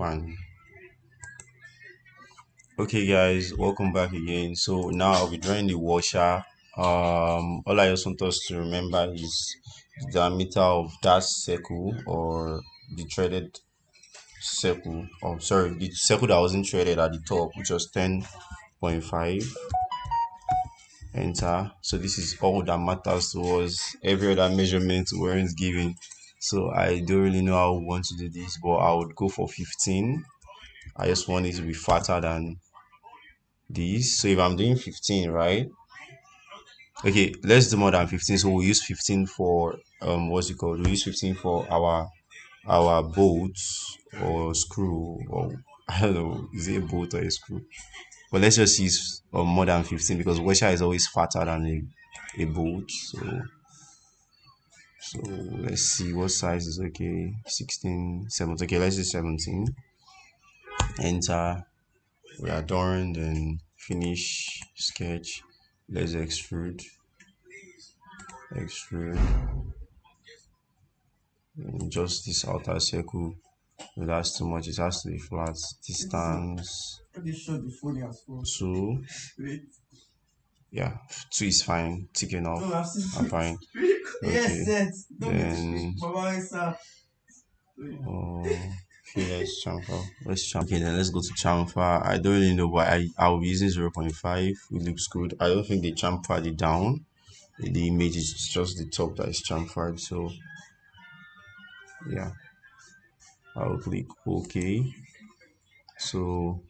One. Okay, guys, welcome back again. So now I'll be drawing the washer. All I just want us to remember is the diameter of that circle, or the threaded circle. Oh, sorry, the circle that wasn't threaded at the top, which was 10.5. Enter. So this is all that matters to us. Every other measurement weren't given. So I don't really know how I want to do this, but I would go for 15. I just want it to be fatter than this. So if I'm doing 15, right? Okay, let's do more than 15. So we'll use 15 for what's it called? We use 15 for our bolts or screw, or I don't know, is it a bolt or a screw? But let's just use more than 15 because washer is always fatter than a bolt. So let's see what size is okay. 16, 17. Okay, let's do 17. Enter. We are done. Then finish sketch. Let's extrude. And just this outer circle. No, that's too much. It has to be flat. Distance 2. Yeah, 2 is fine. Thick enough. I'm fine. Okay. Then okay, let's chamfer. Okay, then let's go to chamfer. I don't really know, but I'll be using 0.5. It looks good. I don't think they chamfered it down. The image is just the top that is chamfered. So yeah, I'll click OK. So